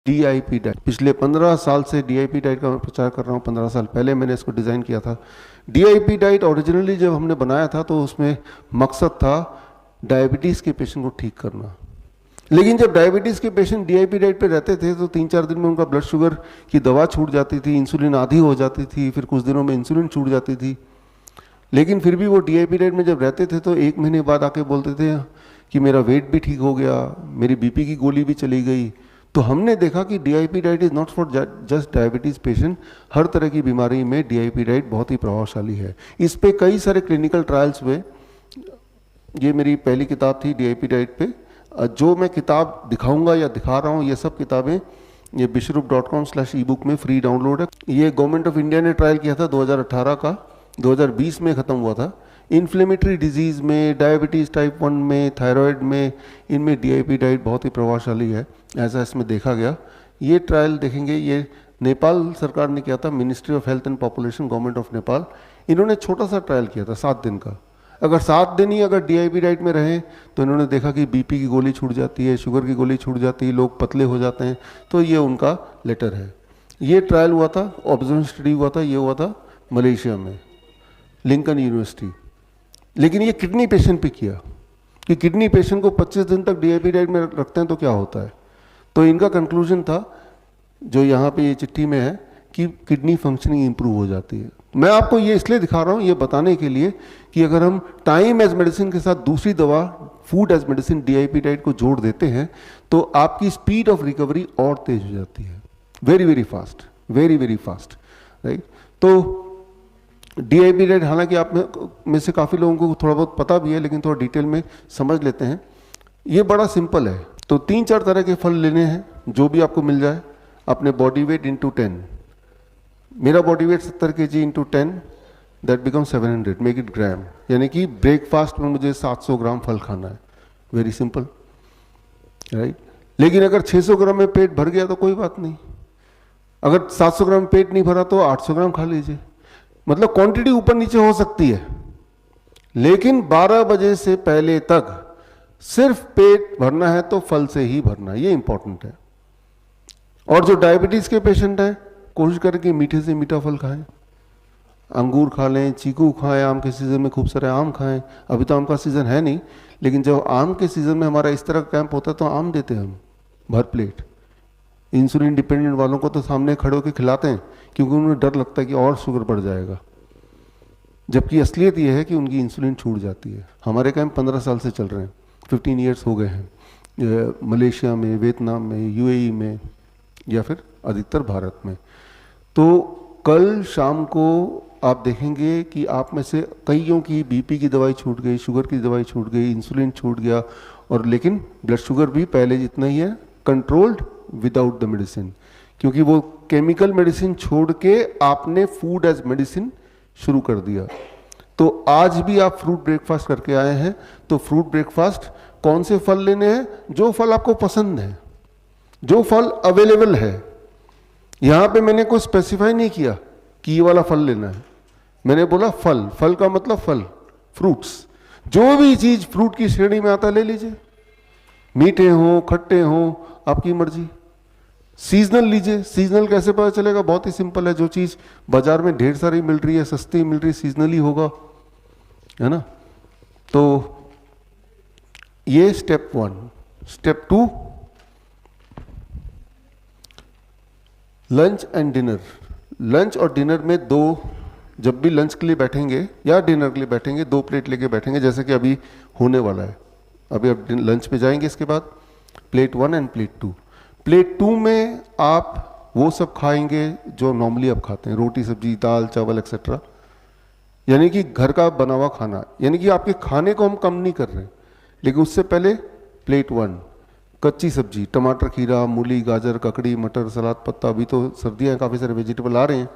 DIP diet, पिछले 15 साल से DIP डाइट का मैं प्रचार कर रहा हूँ। 15 साल पहले मैंने इसको डिज़ाइन किया था। DIP डाइट ओरिजिनली जब हमने बनाया था तो उसमें मकसद था डायबिटीज़ के पेशेंट को ठीक करना। लेकिन जब डायबिटीज़ के पेशेंट DIP डाइट पे रहते थे तो 3-4 दिन में उनका ब्लड शुगर की दवा छूट जाती थी, इंसुलिन आधी हो जाती थी, फिर कुछ दिनों में इंसुलिन छूट जाती थी। लेकिन फिर भी वो DIP डाइट में जब रहते थे तो 1 महीने बाद आके बोलते थे कि मेरा वेट भी ठीक हो गया, मेरी BP की गोली भी चली गई। तो हमने देखा कि DIP diet is not for just diabetes patient, हर तरह की बीमारी में DIP डाइट बहुत ही प्रभावशाली है। इस पे कई सारे क्लिनिकल ट्रायल्स हुए। ये मेरी पहली किताब थी DIP डाइट पे। जो मैं किताब दिखाऊंगा या दिखा रहा हूँ ये सब किताबें ये bishrup.com/ebook में फ्री डाउनलोड है। ये गवर्नमेंट ऑफ इंडिया ने ट्रायल किया था 2018 का, 2020 में ख़त्म हुआ था। इन्फ्लेमेटरी डिजीज़ में, डायबिटीज़ टाइप 1 में, थायराइड में, इनमें DIP डाइट बहुत ही प्रभावशाली है, ऐसा इसमें देखा गया। ये ट्रायल देखेंगे, ये नेपाल सरकार ने किया था, ministry of health and population, government of Nepal. इन्होंने छोटा सा ट्रायल किया था 7 दिन का। अगर 7 दिन ही अगर DIP डाइट में रहें तो इन्होंने देखा कि BP की गोली छूट जाती है, शुगर की गोली छूट जाती है, लोग पतले हो जाते हैं। तो ये उनका लेटर है। ये ट्रायल हुआ था, ऑब्जर्वेशन स्टडी हुआ था, ये हुआ था मलेशिया में, लिंकन यूनिवर्सिटी। लेकिन ये किडनी पेशेंट पे किया कि किडनी पेशेंट को 25 दिन तक DIP डाइट में रखते हैं तो क्या होता है। तो इनका कंक्लूजन था, जो यहाँ पे ये चिट्ठी में है, कि किडनी फंक्शनिंग इंप्रूव हो जाती है। मैं आपको ये इसलिए दिखा रहा हूँ, ये बताने के लिए कि अगर हम टाइम एज मेडिसिन के साथ दूसरी दवा food as medicine DIP diet को जोड़ देते हैं तो आपकी स्पीड ऑफ रिकवरी और तेज हो जाती है, very very fast, very very fast, right. तो DIP डाइट हालांकि आप में से काफ़ी लोगों को थोड़ा बहुत पता भी है, लेकिन थोड़ा डिटेल में समझ लेते हैं। ये बड़ा सिंपल है। तो 3-4 तरह के फल लेने हैं, जो भी आपको मिल जाए, अपने बॉडी वेट इंटू 10। मेरा body weight 70 kg into 10, that become 700, make it gram. यानी कि ब्रेकफास्ट में मुझे 700 ग्राम फल खाना है, वेरी सिंपल, राइट। लेकिन अगर 600 ग्राम में पेट भर गया तो कोई बात नहीं। अगर 700 ग्राम पेट नहीं भरा तो 800 ग्राम खा लीजिए। मतलब क्वांटिटी ऊपर नीचे हो सकती है, लेकिन 12 बजे से पहले तक सिर्फ पेट भरना है तो फल से ही भरना है, ये इंपॉर्टेंट है। और जो डायबिटीज़ के पेशेंट हैं, कोशिश करें कि मीठे से मीठा फल खाएं, अंगूर खा लें, चीकू खाएं, आम के सीज़न में खूब सारे आम खाएं। अभी तो आम का सीज़न है नहीं, लेकिन जब आम के सीज़न में हमारा इस तरह का कैंप होता है तो आम देते हैं हम भर प्लेट। इंसुलिन डिपेंडेंट वालों को तो सामने खड़े होकर खिलाते हैं, क्योंकि उन्हें डर लगता है कि और शुगर बढ़ जाएगा, जबकि असलियत ये है कि उनकी इंसुलिन छूट जाती है। हमारे कैंप 15 साल से चल रहे हैं, 15 ईयर्स हो गए हैं, मलेशिया में, वियतनाम में, UAE में, या फिर अधिकतर भारत में। तो कल शाम को आप देखेंगे कि आप में से कईयों की BP की दवाई छूट गई, शुगर की दवाई छूट गई, इंसुलिन छूट गया, और लेकिन ब्लड शुगर भी पहले जितना ही है, कंट्रोल्ड विदाउट द मेडिसिन, क्योंकि वो केमिकल मेडिसिन छोड़ के आपने फूड एज मेडिसिन शुरू कर दिया। तो आज भी आप फ्रूट ब्रेकफास्ट करके आए हैं, तो फ्रूट ब्रेकफास्ट कौन से फल लेने हैं? जो फल आपको पसंद है, जो फल अवेलेबल है। यहां पे मैंने कोई स्पेसिफाई नहीं किया कि ये वाला फल लेना है, मैंने बोला फल। फल का मतलब फल, फ्रूट्स, जो भी चीज फ्रूट की श्रेणी में आता ले लीजिए, मीठे हो, खट्टे हो, आपकी मर्जी। सीजनल लीजिए। सीजनल कैसे पता चलेगा? बहुत ही सिंपल है, जो चीज बाजार में ढेर सारी मिल रही है, सस्ती मिल रही है, सीजनली होगा, है ना। तो ये step 1। Step 2, lunch and dinner. Lunch और डिनर में जब भी लंच के लिए बैठेंगे या डिनर के लिए बैठेंगे, 2 प्लेट लेके बैठेंगे, जैसे कि अभी होने वाला है। अभी आप लंच पे जाएंगे, इसके बाद प्लेट 1 एंड प्लेट 2। प्लेट 2 में आप वो सब खाएंगे जो नॉर्मली आप खाते हैं, रोटी सब्जी दाल चावल एक्सेट्रा, यानी कि घर का बना हुआ खाना। यानी कि आपके खाने को हम कम नहीं कर रहे, लेकिन उससे पहले प्लेट 1 कच्ची सब्जी, टमाटर, खीरा, मूली, गाजर, ककड़ी, मटर, सलाद, पत्ता। अभी तो सर्दियाँ हैं, काफ़ी सारे वेजिटेबल आ रहे हैं।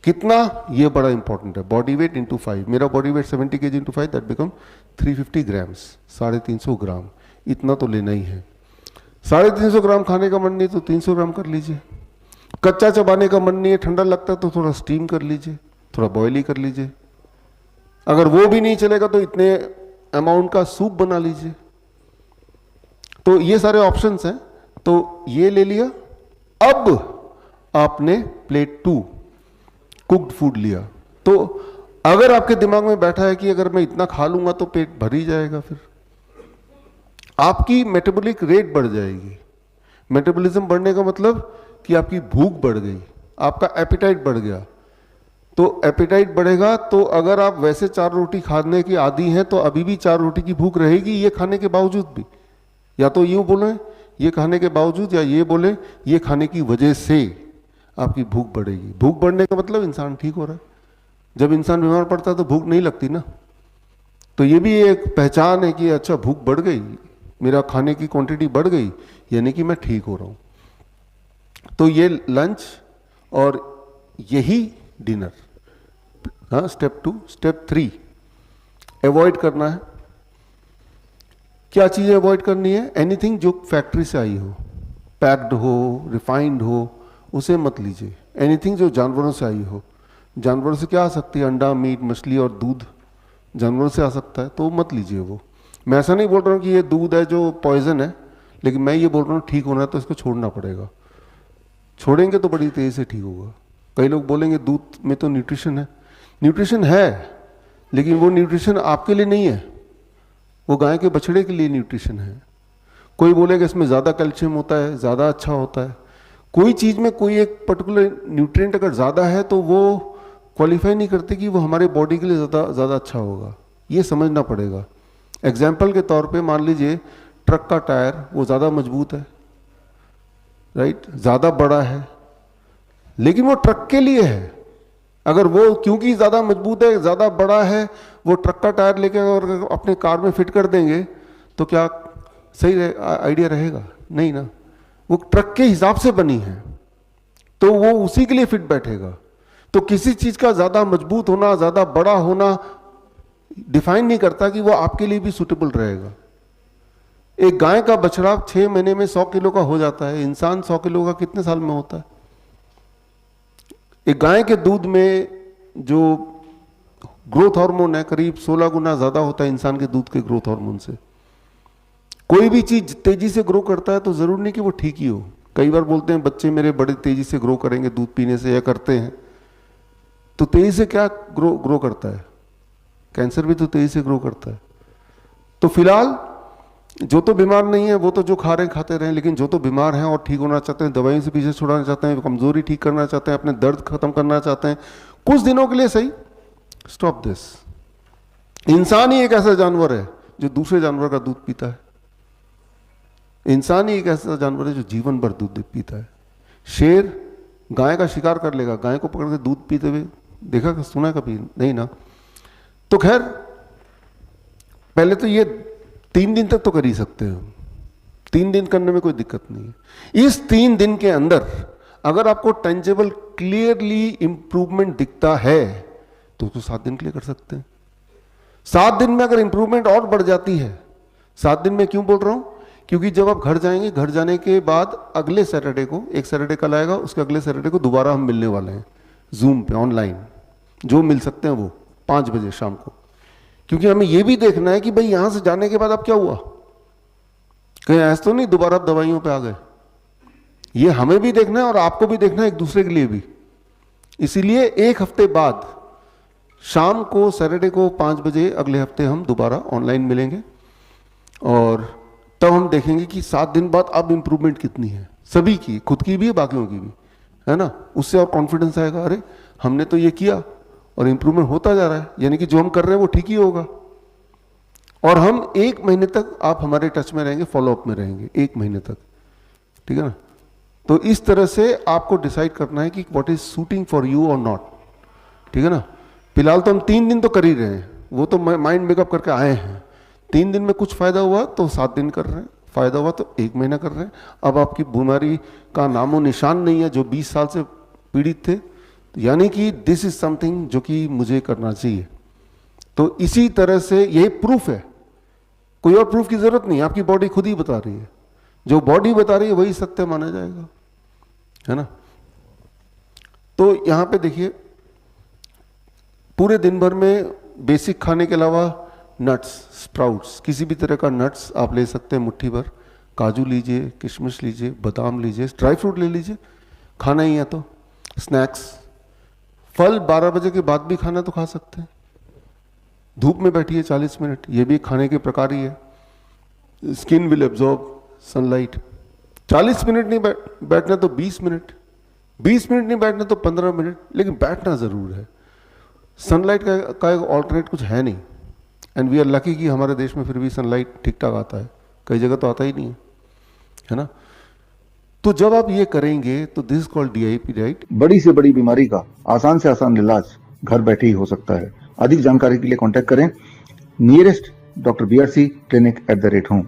कितना, ये बड़ा इंपॉर्टेंट है। Body weight into 5। मेरा body weight 70 kg into 5, that become 350 grams, 350 ग्राम। इतना तो लेना ही है। 350 ग्राम खाने का मन नहीं तो 300 ग्राम कर लीजिए। कच्चा चबाने का मन नहीं है, ठंडा लगता है तो थोड़ा स्टीम कर लीजिए, थोड़ा बॉयल ही कर लीजिए। अगर वो भी नहीं चलेगा तो इतने अमाउंट का सूप बना लीजिए। तो ये सारे ऑप्शंस हैं। तो ये ले लिया, अब आपने प्लेट 2 कुक्ड फूड लिया, तो अगर आपके दिमाग में बैठा है कि अगर मैं इतना खा लूंगा तो पेट भर ही जाएगा, फिर आपकी मेटाबॉलिक रेट बढ़ जाएगी। मेटाबॉलिज्म बढ़ने का मतलब कि आपकी भूख बढ़ गई, आपका एपिटाइट बढ़ गया। तो एपिटाइट बढ़ेगा, तो अगर आप वैसे 4 रोटी खाने के आदी हैं तो अभी भी 4 रोटी की भूख रहेगी, ये खाने के बावजूद भी। या तो यूं बोले ये खाने के बावजूद, या ये बोले ये खाने की वजह से आपकी भूख बढ़ेगी। भूख बढ़ने का मतलब इंसान ठीक हो रहा है। जब इंसान बीमार पड़ता है तो भूख नहीं लगती ना, तो ये भी एक पहचान है कि अच्छा भूख बढ़ गई, मेरा खाने की क्वांटिटी बढ़ गई, यानी कि मैं ठीक हो रहा हूं। तो ये लंच और यही डिनर। हाँ, स्टेप 2। स्टेप 3 अवॉइड करना है। क्या चीजें अवॉइड करनी है? एनीथिंग जो फैक्ट्री से आई हो, पैक्ड हो, रिफाइंड हो, उसे मत लीजिए। एनीथिंग जो जानवरों से आई हो। जानवरों से क्या आ सकती है? अंडा, मीट, मछली और दूध जानवरों से आ सकता है, तो मत लीजिए वो। मैं ऐसा नहीं बोल रहा हूँ कि ये दूध है जो पॉइजन है, लेकिन मैं ये बोल रहा हूँ ठीक होना है तो इसको छोड़ना पड़ेगा। छोड़ेंगे तो बड़ी तेजी से ठीक होगा। कई लोग बोलेंगे दूध में तो न्यूट्रिशन है। न्यूट्रिशन है, लेकिन वो न्यूट्रिशन आपके लिए नहीं है, वो गाय के बछड़े के लिए न्यूट्रिशन है। कोई बोलेगा इसमें ज़्यादा कैल्शियम होता है, ज़्यादा अच्छा होता है। कोई चीज़ में कोई एक पर्टिकुलर न्यूट्रिएंट अगर ज़्यादा है तो वो क्वालिफाई नहीं करते कि वो हमारे बॉडी के लिए ज़्यादा अच्छा होगा। ये समझना पड़ेगा। एग्जाम्पल के तौर पे मान लीजिए ट्रक का टायर वो ज़्यादा मजबूत है, राइट, ज़्यादा बड़ा है, लेकिन वो ट्रक के लिए है। अगर वो क्योंकि ज़्यादा मजबूत है, ज़्यादा बड़ा है, वो ट्रक का टायर लेके अगर अपने कार में फिट कर देंगे तो क्या सही आइडिया रहेगा? नहीं ना। वो ट्रक के हिसाब से बनी है तो वो उसी के लिए फिट बैठेगा। तो किसी चीज़ का ज़्यादा मजबूत होना, ज़्यादा बड़ा होना डिफाइन नहीं करता कि वो आपके लिए भी सूटेबल रहेगा। एक गाय का बछड़ा 6 महीने में 100 किलो का हो जाता है। इंसान 100 किलो का कितने साल में होता है? एक गाय के दूध में जो ग्रोथ हार्मोन है करीब 16 गुना ज्यादा होता है इंसान के दूध के ग्रोथ हार्मोन से। कोई भी चीज तेजी से ग्रो करता है तो जरूर नहीं कि वो ठीक ही हो। कई बार बोलते हैं बच्चे मेरे बड़े तेजी से ग्रो करेंगे दूध पीने से, या करते हैं। तो तेजी से क्या ग्रो करता है? कैंसर भी तो तेजी से ग्रो करता है। तो फिलहाल जो तो बीमार नहीं है वो तो जो खा रहे हैं खाते रहें, लेकिन जो तो बीमार हैं और ठीक होना चाहते हैं, दवाइयों से पीछे छुड़ाना चाहते हैं, कमजोरी ठीक करना चाहते हैं, अपने दर्द खत्म करना चाहते हैं कुछ दिनों के लिए, सही, स्टॉप दिस। इंसान ही एक ऐसा जानवर है जो दूसरे जानवर का दूध पीता है। इंसान ही एक ऐसा जानवर है जो जीवन भर दूध पीता है। शेर गाय का शिकार कर लेगा, गाय को पकड़ के दूध पीते हुए देखा, सुना कभी नहीं ना। तो खैर पहले तो ये 3 दिन तक तो कर ही सकते हो। 3 दिन करने में कोई दिक्कत नहीं है। इस 3 दिन के अंदर अगर आपको टेंजेबल क्लियरली इंप्रूवमेंट दिखता है तो 7 दिन के लिए कर सकते हैं। 7 दिन में अगर इंप्रूवमेंट और बढ़ जाती है, 7 दिन में क्यों बोल रहा हूं? क्योंकि जब आप घर जाएंगे, घर जाने के बाद अगले सैटरडे को, एक सैटरडे कल आएगा, उसके अगले सैटरडे को दोबारा हम मिलने वाले हैं जूम पे ऑनलाइन। जो मिल सकते हैं वो 5 बजे शाम को, क्योंकि हमें यह भी देखना है कि भाई यहां से जाने के बाद अब क्या हुआ, कहीं ऐसा तो नहीं दोबारा आप दवाइयों पे आ गए। ये हमें भी देखना है और आपको भी देखना है, एक दूसरे के लिए भी। इसीलिए 1 हफ्ते बाद शाम को सैटरडे को 5 बजे अगले हफ्ते हम दोबारा ऑनलाइन मिलेंगे और तब हम देखेंगे कि 7 दिन बाद अब इंप्रूवमेंट कितनी है, सभी की, खुद की भी बाकियों की भी, है ना। उससे और कॉन्फिडेंस आएगा, अरे हमने तो ये किया और इंप्रूवमेंट होता जा रहा है, यानी कि जो हम कर रहे हैं वो ठीक ही होगा। और हम 1 महीने तक आप हमारे टच में रहेंगे, फॉलोअप में रहेंगे 1 महीने तक, ठीक है ना। तो इस तरह से आपको डिसाइड करना है कि what is suiting for you और नॉट, ठीक है ना। फिलहाल तो हम 3 दिन तो कर ही रहे हैं, वो तो माइंड मेकअप करके आए हैं। 3 दिन में कुछ फायदा हुआ तो 7 दिन कर रहे हैं, फायदा हुआ तो 1 महीना कर रहे हैं। अब आपकी बीमारी का नामो निशान नहीं है जो 20 साल से पीड़ित थे, यानी कि दिस इज समथिंग जो कि मुझे करना चाहिए। तो इसी तरह से यही प्रूफ है, कोई और प्रूफ की जरूरत नहीं, आपकी बॉडी खुद ही बता रही है। जो बॉडी बता रही है वही सत्य माना जाएगा, है ना। तो यहां पे देखिए पूरे दिन भर में बेसिक खाने के अलावा नट्स, स्प्राउट्स, किसी भी तरह का नट्स आप ले सकते हैं मुट्ठी भर, काजू लीजिए, किशमिश लीजिए, बादाम लीजिए, ड्राई फ्रूट ले लीजिए, खाना ही है तो। स्नैक्स, फल 12 बजे के बाद भी खाना तो खा सकते हैं। धूप में बैठिए 40 मिनट, ये भी खाने के प्रकार ही है। Skin will absorb sunlight. 40 minute नहीं बैठना तो 20 मिनट, 20 मिनट नहीं बैठना तो 15 मिनट, लेकिन बैठना ज़रूर है। सनलाइट का एक ऑल्टरनेट कुछ है नहीं, एंड वी आर लकी कि हमारे देश में फिर भी सनलाइट ठीक ठाक आता है, कई जगह तो आता ही नहीं है ना। तो जब आप ये करेंगे तो दिस कॉल्ड DIP डाइट। बड़ी से बड़ी बीमारी का आसान से आसान इलाज घर बैठे ही हो सकता है। अधिक जानकारी के लिए कांटेक्ट करें नियरेस्ट डॉक्टर BRC clinic@home।